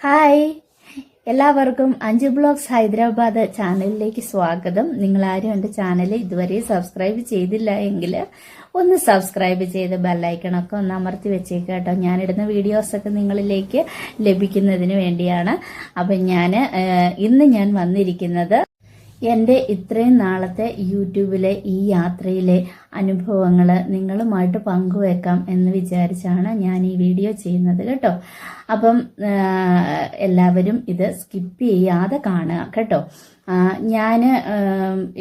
Hi, എല്ലാവർക്കും അഞ്ചു blogs Hyderabad ചാനലിലേക്ക് സ്വാഗതം. നിങ്ങളാരും എൻ്റെ ചാനൽ ഇതുവരെ സബ്സ്ക്രൈബ് ചെയ്തില്ല എങ്കിൽ ഒന്ന് സബ്സ്ക്രൈബ് ചെയ്ത് ബെല്ലൈക്കണൊക്കെ ഒന്ന് അമർത്തി വെച്ചേക്കാം കേട്ടോ. ഞാനിടുന്ന വീഡിയോസൊക്കെ നിങ്ങളിലേക്ക് ലഭിക്കുന്നതിന് വേണ്ടിയാണ്. അപ്പം ഇന്ന് ഞാൻ വന്നിരിക്കുന്നത് എൻ്റെ ഇത്രയും നാളത്തെ യൂട്യൂബിലെ ഈ യാത്രയിലെ അനുഭവങ്ങൾ നിങ്ങളുമായിട്ട് പങ്കുവെക്കാം എന്ന് വിചാരിച്ചാണ് ഞാൻ ഈ വീഡിയോ ചെയ്യുന്നത് കേട്ടോ. അപ്പം എല്ലാവരും ഇത് സ്കിപ്പ് ചെയ്യാതെ കാണുക കേട്ടോ. ഞാൻ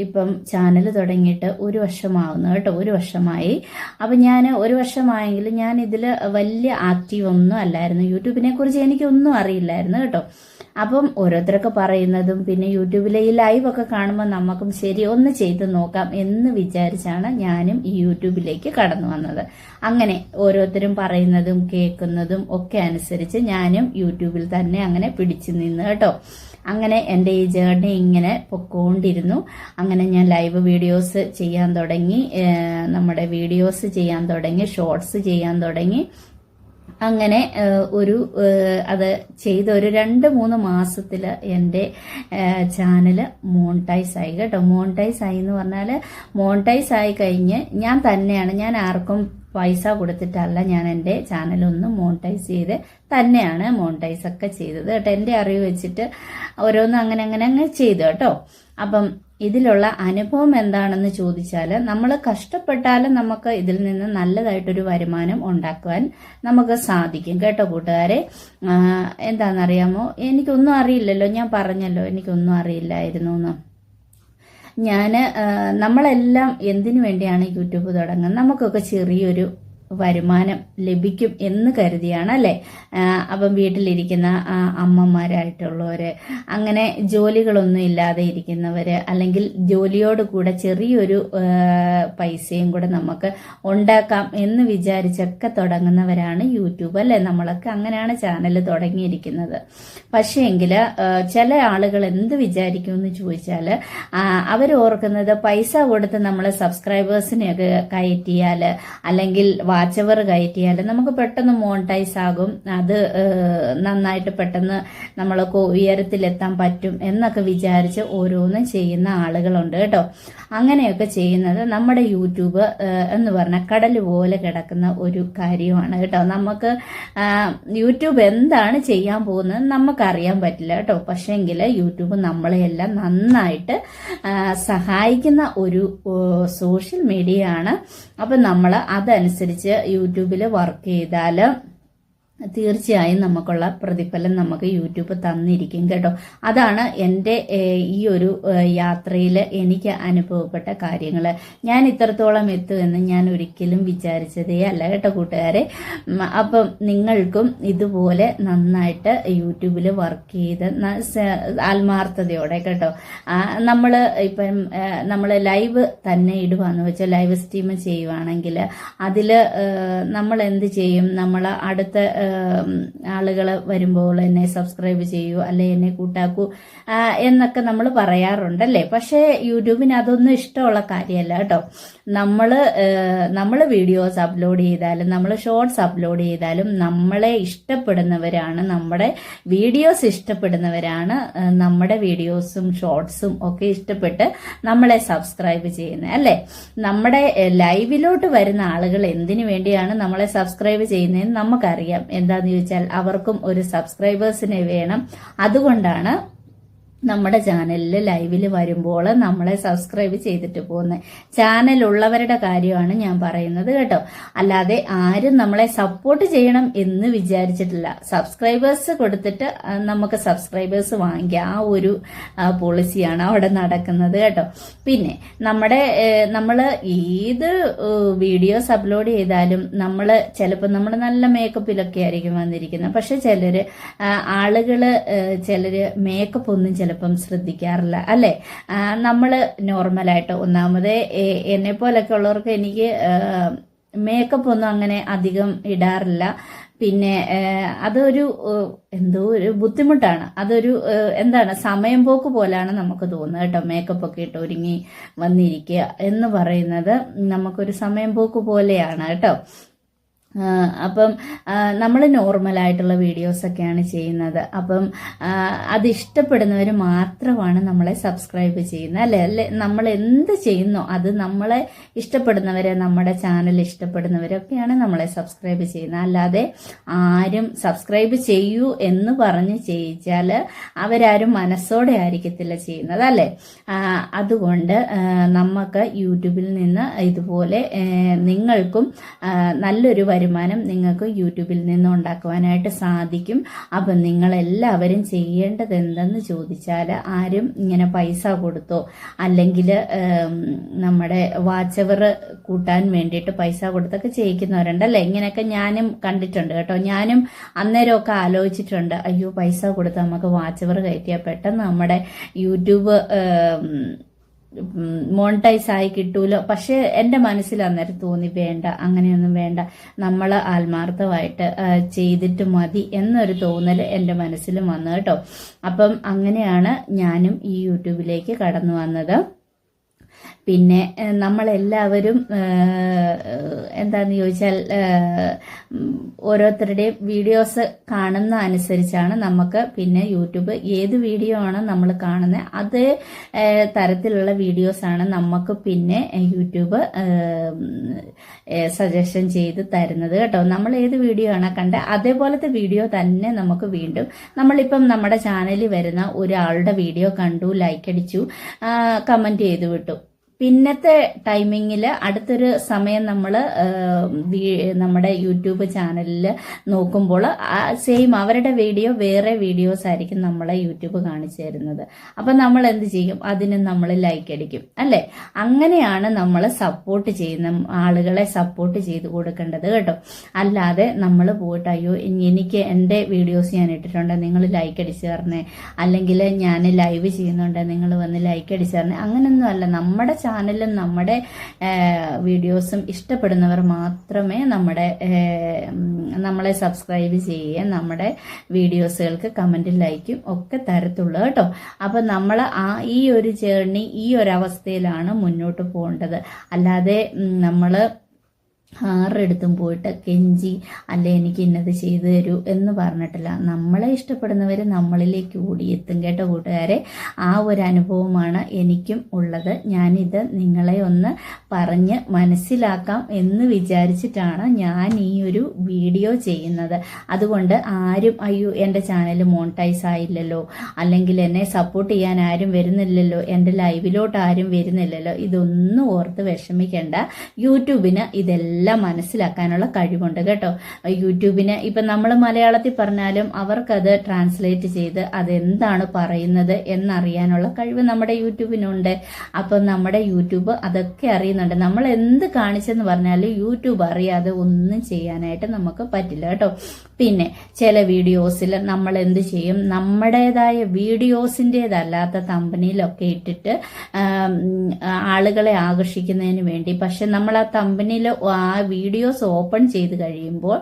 ഇപ്പം ചാനൽ തുടങ്ങിയിട്ട് 1 വർഷമാവുന്നു കേട്ടോ. 1 വർഷമായി. അപ്പം ഞാൻ 1 വർഷമായെങ്കിലും ഞാൻ ഇതിൽ വലിയ ആക്റ്റീവ് ഒന്നും അല്ലായിരുന്നു. യൂട്യൂബിനെ കുറിച്ച് എനിക്കൊന്നും അറിയില്ലായിരുന്നു കേട്ടോ. അപ്പം ഓരോരുത്തരൊക്കെ പറയുന്നതും പിന്നെ യൂട്യൂബിലെ ഈ ലൈവൊക്കെ കാണുമ്പോൾ നമുക്കും ശരി ഒന്ന് ചെയ്ത് നോക്കാം എന്ന് വിചാരിച്ചാണ് ഞാനും ഈ യൂട്യൂബിലേക്ക് കടന്നു വന്നത്. അങ്ങനെ ഓരോരുത്തരും പറയുന്നതും കേൾക്കുന്നതും ഒക്കെ അനുസരിച്ച് ഞാനും യൂട്യൂബിൽ തന്നെ അങ്ങനെ പിടിച്ചു നിന്ന് കേട്ടോ. അങ്ങനെ എൻ്റെ ഈ ജേർണി ഇങ്ങനെ പൊക്കോണ്ടിരുന്നു. അങ്ങനെ ഞാൻ ലൈവ് വീഡിയോസ് ചെയ്യാൻ തുടങ്ങി, നമ്മുടെ വീഡിയോസ് ചെയ്യാൻ തുടങ്ങി, ഷോർട്സ് ചെയ്യാൻ തുടങ്ങി. അങ്ങനെ അത് ചെയ്ത ഒരു 2-3 മാസത്തിൽ എൻ്റെ ചാനൽ മോണിറ്റൈസ് ആയി കേട്ടോ. മോണിറ്റൈസ് ആയി എന്ന് പറഞ്ഞാൽ മോണിറ്റൈസ് ആയി കഴിഞ്ഞ് ഞാൻ ആർക്കും പൈസ കൊടുത്തിട്ടല്ല ഞാൻ എൻ്റെ ചാനലൊന്നും മോണിറ്റൈസ് ചെയ്ത് തന്നെയാണ് മോണിറ്റൈസ് ഒക്കെ ചെയ്തത് കേട്ടോ. എൻ്റെ അറിവ് വെച്ചിട്ട് ഓരോന്നും അങ്ങനെ ചെയ്തു കേട്ടോ. അപ്പം ഇതിലുള്ള അനുഭവം എന്താണെന്ന് ചോദിച്ചാൽ, നമ്മൾ കഷ്ടപ്പെട്ടാലും നമുക്ക് ഇതിൽ നിന്ന് നല്ലതായിട്ടൊരു വരുമാനം ഉണ്ടാക്കുവാൻ നമുക്ക് സാധിക്കും കേട്ടോ കൂട്ടുകാരെ. എന്താണെന്നറിയാമോ, എനിക്കൊന്നും അറിയില്ലല്ലോ, ഞാൻ പറഞ്ഞല്ലോ എനിക്കൊന്നും അറിയില്ലായിരുന്നു എന്ന്. നമ്മളെല്ലാം എന്തിനു വേണ്ടിയാണ് യൂട്യൂബ് തുടങ്ങുന്നത്? നമുക്കൊക്കെ ചെറിയൊരു വരുമാനം ലഭിക്കും എന്ന് കരുതിയാണ് അല്ലേ. അപ്പം വീട്ടിലിരിക്കുന്ന അമ്മമാരായിട്ടുള്ളവര്, അങ്ങനെ ജോലികളൊന്നും ഇല്ലാതെ ഇരിക്കുന്നവര്, അല്ലെങ്കിൽ ജോലിയോട് കൂടെ ചെറിയൊരു പൈസയും കൂടെ നമുക്ക് ഉണ്ടാക്കാം എന്ന് വിചാരിച്ചൊക്കെ തുടങ്ങുന്നവരാണ് യൂട്യൂബ് അല്ലേ. നമ്മളൊക്കെ അങ്ങനെയാണ് ചാനൽ തുടങ്ങിയിരിക്കുന്നത്. പക്ഷേ എങ്കിൽ ചില ആളുകൾ എന്ത് വിചാരിക്കുമെന്ന് ചോദിച്ചാൽ, അവർ ഓർക്കുന്നത് പൈസ കൊടുത്ത് നമ്മൾ സബ്സ്ക്രൈബേഴ്സിനെയൊക്കെ കയറ്റിയാൽ അല്ലെങ്കിൽ വാച്ച് അവർ കയറ്റിയാൽ നമുക്ക് പെട്ടെന്ന് മോണിറ്റൈസ് ആകും, അത് നന്നായിട്ട് പെട്ടെന്ന് നമ്മളൊക്കെ ഉയരത്തിലെത്താൻ പറ്റും എന്നൊക്കെ വിചാരിച്ച് ഓരോന്നും ചെയ്യുന്ന ആളുകളുണ്ട് കേട്ടോ. അങ്ങനെയൊക്കെ ചെയ്യുന്നത് നമ്മുടെ യൂട്യൂബ് എന്ന് പറഞ്ഞാൽ കടൽ പോലെ കിടക്കുന്ന ഒരു കാര്യമാണ് കേട്ടോ. നമുക്ക് യൂട്യൂബ് എന്താണ് ചെയ്യാൻ പോകുന്നത് നമുക്കറിയാൻ പറ്റില്ല കേട്ടോ. പക്ഷേങ്കിൽ യൂട്യൂബ് നമ്മളെയെല്ലാം നന്നായിട്ട് സഹായിക്കുന്ന ഒരു സോഷ്യൽ മീഡിയ ആണ്. അപ്പം നമ്മൾ അതനുസരിച്ച് യൂട്യൂബിൽ വർക്ക് ചെയ്താൽ തീർച്ചയായും നമുക്കുള്ള പ്രതിഫലം നമുക്ക് യൂട്യൂബ് തന്നിരിക്കും കേട്ടോ. അതാണ് എൻ്റെ ഈ ഒരു യാത്രയിൽ എനിക്ക് അനുഭവപ്പെട്ട കാര്യങ്ങൾ. ഞാൻ ഇത്രത്തോളം എത്തുമെന്ന് ഞാൻ ഒരിക്കലും വിചാരിച്ചതേ അല്ല കേട്ടോ കൂട്ടുകാരെ. അപ്പം നിങ്ങൾക്കും ഇതുപോലെ നന്നായിട്ട് യൂട്യൂബിൽ വർക്ക് ചെയ്ത് ആത്മാർത്ഥതയോടെ കേട്ടോ, നമ്മൾ ലൈവ് തന്നെ ഇടുവാന്ന് വെച്ചാൽ ലൈവ് സ്ട്രീം ചെയ്യുവാണെങ്കിൽ അതിൽ നമ്മൾ എന്ത് ചെയ്യും, നമ്മൾ അടുത്ത ആളുകൾ വരുമ്പോൾ എന്നെ സബ്സ്ക്രൈബ് ചെയ്യൂ അല്ലെ എന്നെ കൂട്ടാക്കൂ എന്നൊക്കെ നമ്മൾ പറയാറുണ്ടല്ലേ. പക്ഷേ യൂട്യൂബിന് അതൊന്നും ഇഷ്ടമുള്ള കാര്യമല്ല കേട്ടോ. നമ്മൾ വീഡിയോസ് അപ്ലോഡ് ചെയ്താലും നമ്മൾ ഷോർട്സ് അപ്ലോഡ് ചെയ്താലും നമ്മളെ ഇഷ്ടപ്പെടുന്നവരാണ്, നമ്മുടെ വീഡിയോസ് ഇഷ്ടപ്പെടുന്നവരാണ് നമ്മുടെ വീഡിയോസും ഷോർട്സും ഒക്കെ ഇഷ്ടപ്പെട്ട് നമ്മളെ സബ്സ്ക്രൈബ് ചെയ്യുന്നത് അല്ലേ. നമ്മുടെ ലൈവിലോട്ട് വരുന്ന ആളുകൾ എന്തിനു വേണ്ടിയാണ് നമ്മളെ സബ്സ്ക്രൈബ് ചെയ്യുന്നതെന്ന് നമുക്കറിയാം. എന്താന്ന് ചോദിച്ചാൽ അവർക്കും ഒരു സബ്സ്ക്രൈബേഴ്സിനെ വേണം. അതുകൊണ്ടാണ് നമ്മുടെ ചാനലിൽ ലൈവിൽ വരുമ്പോൾ നമ്മളെ സബ്സ്ക്രൈബ് ചെയ്തിട്ട് പോകുന്നത്. ചാനലുള്ളവരുടെ കാര്യമാണ് ഞാൻ പറയുന്നത് കേട്ടോ. അല്ലാതെ ആരും നമ്മളെ സപ്പോർട്ട് ചെയ്യണം എന്ന് വിചാരിച്ചിട്ടില്ല. സബ്സ്ക്രൈബേഴ്സ് കൊടുത്തിട്ട് നമുക്ക് സബ്സ്ക്രൈബേഴ്സ് വാങ്ങിക്കുക, ആ ഒരു പോളിസിയാണ് അവിടെ നടക്കുന്നത് കേട്ടോ. പിന്നെ നമ്മൾ ഏത് വീഡിയോസ് അപ്ലോഡ് ചെയ്താലും ചിലപ്പോൾ നമ്മൾ നല്ല മേക്കപ്പിലൊക്കെ ആയിരിക്കും വന്നിരിക്കുന്നത്. പക്ഷെ ചിലര് മേക്കപ്പ് ഒന്നും ചിലപ്പം ശ്രദ്ധിക്കാറില്ല അല്ലെ. നമ്മൾ നോർമലായിട്ട്, ഒന്നാമത് എന്നെ പോലൊക്കെ ഉള്ളവർക്ക് എനിക്ക് മേക്കപ്പ് ഒന്നും അങ്ങനെ അധികം ഇടാറില്ല. പിന്നെ അതൊരു ഒരു ബുദ്ധിമുട്ടാണ്. അതൊരു സമയം പോക്ക് പോലാണ് നമുക്ക് തോന്നുന്നത് കേട്ടോ. മേക്കപ്പ് ഒക്കെ ഇട്ട് ഒരുങ്ങി വന്നിരിക്കുക എന്ന് പറയുന്നത് നമുക്കൊരു സമയം പോക്ക് പോലെയാണ് കേട്ടോ. അപ്പം നമ്മൾ നോർമലായിട്ടുള്ള വീഡിയോസൊക്കെയാണ് ചെയ്യുന്നത്. അപ്പം അത് ഇഷ്ടപ്പെടുന്നവർ മാത്രമാണ് നമ്മളെ സബ്സ്ക്രൈബ് ചെയ്യുന്നത്, അല്ലേ? നമ്മൾ എന്ത് ചെയ്യുന്നോ അത് നമ്മളെ ഇഷ്ടപ്പെടുന്നവരെ, നമ്മുടെ ചാനൽ ഇഷ്ടപ്പെടുന്നവരൊക്കെയാണ് നമ്മളെ സബ്സ്ക്രൈബ് ചെയ്യുന്നത്. അല്ലാതെ ആരും സബ്സ്ക്രൈബ് ചെയ്യൂ എന്ന് പറഞ്ഞ് ചെയ്യിച്ചാൽ അവരാരും മനസ്സോടെ ആയിരിക്കത്തില്ല ചെയ്യുന്നത്, അല്ലേ? അതുകൊണ്ട് നമുക്ക് യൂട്യൂബിൽ നിന്ന് ഇതുപോലെ നിങ്ങൾക്കും നല്ലൊരു വരുമാനം നിങ്ങൾക്ക് യൂട്യൂബിൽ നിന്ന് ഉണ്ടാക്കുവാനായിട്ട് സാധിക്കും. അപ്പം നിങ്ങളെല്ലാവരും ചെയ്യേണ്ടത് എന്തെന്ന് ചോദിച്ചാൽ, ആരും ഇങ്ങനെ പൈസ കൊടുത്തോ അല്ലെങ്കിൽ നമ്മുടെ വാച്ച് അവർ കൂട്ടാൻ വേണ്ടിയിട്ട് പൈസ കൊടുത്തൊക്കെ ചെയ്യിക്കുന്നവരുണ്ടല്ലേ. ഇങ്ങനെയൊക്കെ ഞാനും കണ്ടിട്ടുണ്ട് കേട്ടോ. ഞാനും അന്നേരമൊക്കെ ആലോചിച്ചിട്ടുണ്ട്, അയ്യോ പൈസ കൊടുത്ത് നമുക്ക് വാച്ച് അവർ കയറ്റിയാൽ പെട്ടെന്ന് നമ്മുടെ യൂട്യൂബ് മോണിറ്റൈസ് ആയി കിട്ടൂലോ. പക്ഷെ എൻ്റെ മനസ്സിൽ അന്നേരം തോന്നി, വേണ്ട, അങ്ങനെയൊന്നും വേണ്ട, നമ്മൾ ആത്മാർത്ഥമായിട്ട് ചെയ്തിട്ട് മതി എന്നൊരു തോന്നൽ എൻ്റെ മനസ്സിലും വന്നു കേട്ടോ. അപ്പം അങ്ങനെയാണ് ഞാനും ഈ യൂട്യൂബിലേക്ക് കടന്നു വന്നത്. പിന്നെ നമ്മളെല്ലാവരും എന്താന്ന് ചോദിച്ചാൽ ഓരോരുത്തരുടെയും വീഡിയോസ് കാണുന്ന അനുസരിച്ചാണ് നമുക്ക് പിന്നെ യൂട്യൂബ് ഏത് വീഡിയോ ആണ് നമ്മൾ കാണുന്നത് അതേ തരത്തിലുള്ള വീഡിയോസാണ് നമുക്ക് പിന്നെ യൂട്യൂബ് സജഷൻ ചെയ്ത് തരുന്നത് കേട്ടോ. നമ്മൾ ഏത് വീഡിയോ ആണ് കണ്ടത് അതേപോലത്തെ വീഡിയോ തന്നെ നമുക്ക് വീണ്ടും, നമ്മളിപ്പം നമ്മുടെ ചാനലിൽ വരുന്ന ഒരാളുടെ വീഡിയോ കണ്ടു, ലൈക്ക് അടിച്ചു, കമന്റ് ചെയ്തു വിട്ടു, പിന്നത്തെ ടൈമിങ്ങിൽ അടുത്തൊരു സമയം നമ്മൾ നമ്മുടെ യൂട്യൂബ് ചാനലിൽ നോക്കുമ്പോൾ സെയിം അവരുടെ വീഡിയോ വേറെ വീഡിയോസ് ആയിരിക്കും നമ്മളെ യൂട്യൂബ് കാണിച്ചു തരുന്നത്. അപ്പം നമ്മൾ എന്ത് ചെയ്യും? അതിന് നമ്മൾ ലൈക്ക് അടിക്കും, അല്ലേ? അങ്ങനെയാണ് നമ്മൾ സപ്പോർട്ട് ചെയ്യുന്ന ആളുകളെ സപ്പോർട്ട് ചെയ്ത് കൊടുക്കേണ്ടത് കേട്ടോ. അല്ലാതെ നമ്മൾ പോയിട്ട് അയ്യോ എനിക്ക് എൻ്റെ വീഡിയോസ് ഞാൻ ഇട്ടിട്ടുണ്ട്, നിങ്ങൾ ലൈക്ക് അടിച്ചു തരണേ, അല്ലെങ്കിൽ ഞാൻ ലൈവ് ചെയ്യുന്നുണ്ട് നിങ്ങൾ വന്ന് ലൈക്ക് അടിച്ചു തരണേ, അങ്ങനെയൊന്നും അല്ല. നമ്മുടെ ചാനലും നമ്മുടെ വീഡിയോസും ഇഷ്ടപ്പെടുന്നവർ മാത്രമേ നമ്മളെ സബ്സ്ക്രൈബ് ചെയ്യുകയും നമ്മുടെ വീഡിയോസുകൾക്ക് കമന്റും ലൈക്കും ഒക്കെ തരത്തുള്ളൂ കേട്ടോ. അപ്പൊ നമ്മൾ ഈ ഒരു ജേർണി, ഈ ഒരു അവസ്ഥയിലാണ് മുന്നോട്ട് പോകേണ്ടത്. അല്ലാതെ നമ്മൾ ആരുടെടുത്തും പോയിട്ട് കെഞ്ചി അല്ലെ എനിക്ക് ഇന്നത് ചെയ്തു തരൂ എന്ന് പറഞ്ഞിട്ടില്ല. നമ്മളെ ഇഷ്ടപ്പെടുന്നവർ നമ്മളിലേക്ക് ഓടിയെത്തും കേട്ടോ കൂട്ടുകാരെ. ആ ഒരു അനുഭവമാണ് എനിക്കും ഉള്ളത്. ഞാനിത് നിങ്ങളെ ഒന്ന് പറഞ്ഞ് മനസ്സിലാക്കാം എന്ന് വിചാരിച്ചിട്ടാണ് ഞാൻ ഈ ഒരു വീഡിയോ ചെയ്യുന്നത്. അതുകൊണ്ട് ആരും അയ്യോ എൻ്റെ ചാനൽ മോണിറ്റൈസ് ആയില്ലല്ലോ, അല്ലെങ്കിൽ എന്നെ സപ്പോർട്ട് ചെയ്യാൻ ആരും വരുന്നില്ലല്ലോ, എൻ്റെ ലൈവിലോട്ട് ആരും വരുന്നില്ലല്ലോ, ഇതൊന്നും ഓർത്ത് വിഷമിക്കേണ്ട. യൂട്യൂബിന് ഇതെല്ലാം മനസ്സിലാക്കാനുള്ള കഴിവുണ്ട് കേട്ടോ. യൂട്യൂബിന് ഇപ്പം നമ്മൾ മലയാളത്തിൽ പറഞ്ഞാലും അവർക്കത് ട്രാൻസ്ലേറ്റ് ചെയ്ത് അതെന്താണ് പറയുന്നത് എന്നറിയാനുള്ള കഴിവ് നമ്മുടെ യൂട്യൂബിനുണ്ട്. അപ്പം നമ്മുടെ യൂട്യൂബ് അതൊക്കെ അറിയുന്നുണ്ട്. നമ്മൾ എന്ത് കാണിച്ചെന്ന് പറഞ്ഞാലും യൂട്യൂബ് അറിയാതെ ഒന്നും ചെയ്യാനായിട്ട് നമുക്ക് പറ്റില്ല കേട്ടോ. പിന്നെ ചില വീഡിയോസിൽ നമ്മൾ എന്ത് ചെയ്യും, നമ്മുടേതായ വീഡിയോസിൻ്റെതല്ലാത്ത തമ്പനിയിലൊക്കെ ഇട്ടിട്ട് ആളുകളെ ആകർഷിക്കുന്നതിന് വേണ്ടി, പക്ഷെ നമ്മൾ ആ തമ്പനിയിൽ ആ വീഡിയോസ് ഓപ്പൺ ചെയ്ത് കഴിയുമ്പോൾ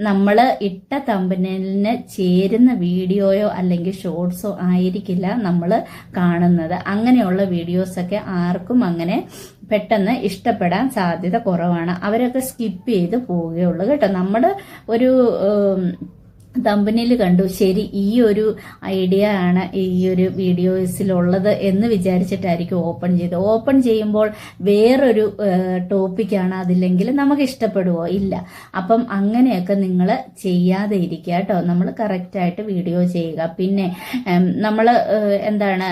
നമ്മൾ ഇട്ട തമ്പനയിലിന് ചേരുന്ന വീഡിയോയോ അല്ലെങ്കിൽ ഷോർട്സോ ആയിരിക്കില്ല നമ്മൾ കാണുന്നത്. അങ്ങനെയുള്ള വീഡിയോസൊക്കെ ആർക്കും അങ്ങനെ പെട്ടെന്ന് ഇഷ്ടപ്പെടാൻ സാധ്യത കുറവാണ്. അവരൊക്കെ സ്കിപ്പ് ചെയ്ത് പോവുകയുള്ളൂ കേട്ടോ. നമ്മൾ ഒരു തമ്പനിയിൽ കണ്ടു, ശരി ഈ ഒരു ഐഡിയ ആണ് ഈ ഒരു വീഡിയോസിലുള്ളത് എന്ന് വിചാരിച്ചിട്ടായിരിക്കും ഓപ്പൺ ചെയ്യുമ്പോൾ വേറൊരു ടോപ്പിക്കാണ് അതില്ലെങ്കിൽ നമുക്ക് ഇഷ്ടപ്പെടുവോ? ഇല്ല. അപ്പം അങ്ങനെയൊക്കെ നിങ്ങൾ ചെയ്യാതെ ഇരിക്കുക കേട്ടോ. നമ്മൾ കറക്റ്റായിട്ട് വീഡിയോ ചെയ്യുക. പിന്നെ നമ്മൾ എന്താണ്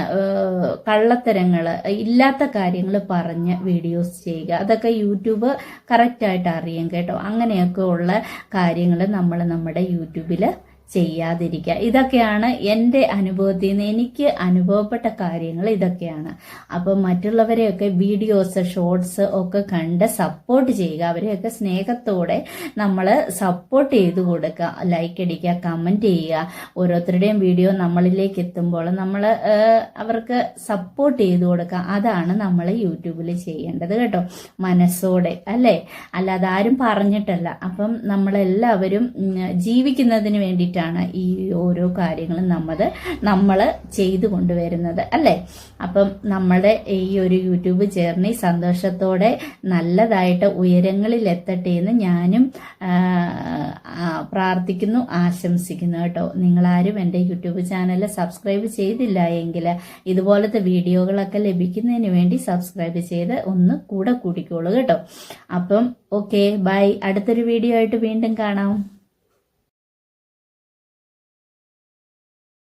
കള്ളത്തരങ്ങൾ, ഇല്ലാത്ത കാര്യങ്ങൾ പറഞ്ഞ് വീഡിയോസ് ചെയ്യുക. അതൊക്കെ യൂട്യൂബ് കറക്റ്റായിട്ട് അറിയാം കേട്ടോ. അങ്ങനെയൊക്കെ ഉള്ള കാര്യങ്ങൾ നമ്മൾ നമ്മുടെ യൂട്യൂബിൽ ചെയ്യാതിരിക്കുക. ഇതൊക്കെയാണ് എൻ്റെ അനുഭവത്തിൽ നിന്ന് എനിക്ക് അനുഭവപ്പെട്ട കാര്യങ്ങൾ ഇതൊക്കെയാണ്. അപ്പം മറ്റുള്ളവരെയൊക്കെ വീഡിയോസ് ഷോർട്സ് ഒക്കെ കണ്ട് സപ്പോർട്ട് ചെയ്യുക. അവരെയൊക്കെ സ്നേഹത്തോടെ നമ്മൾ സപ്പോർട്ട് ചെയ്ത് കൊടുക്കുക, ലൈക്ക് അടിക്കുക, കമന്റ് ചെയ്യുക. ഓരോരുത്തരുടെയും വീഡിയോ നമ്മളിലേക്ക് എത്തുമ്പോൾ നമ്മൾ അവർക്ക് സപ്പോർട്ട് ചെയ്ത് കൊടുക്കുക. അതാണ് നമ്മൾ യൂട്യൂബിൽ ചെയ്യേണ്ടത് കേട്ടോ, മനസ്സോടെ, അല്ലേ? അല്ലാതെ ആരും പറഞ്ഞിട്ടല്ല. അപ്പം നമ്മളെല്ലാവരും ജീവിക്കുന്നതിന് വേണ്ടിയിട്ട് വേണ്ടിയിട്ടാണ് ഈ ഓരോ കാര്യങ്ങളും നമ്മൾ ചെയ്തു കൊണ്ടുവരുന്നത് അല്ലേ. അപ്പം നമ്മുടെ ഈ ഒരു യൂട്യൂബ് ജേർണി സന്തോഷത്തോടെ നല്ലതായിട്ട് ഉയരങ്ങളിൽ എത്തട്ടെ എന്ന് ഞാനും പ്രാർത്ഥിക്കുന്നു, ആശംസിക്കുന്നു കേട്ടോ. നിങ്ങളാരും എൻ്റെ യൂട്യൂബ് ചാനൽ സബ്സ്ക്രൈബ് ചെയ്തില്ല എങ്കിൽ ഇതുപോലത്തെ വീഡിയോകളൊക്കെ ലഭിക്കുന്നതിന് വേണ്ടി സബ്സ്ക്രൈബ് ചെയ്ത് ഒന്ന് കൂടെ കൂടിക്കോളൂ കേട്ടോ. അപ്പം ഓക്കെ, ബൈ. അടുത്തൊരു വീഡിയോ ആയിട്ട് വീണ്ടും കാണാം.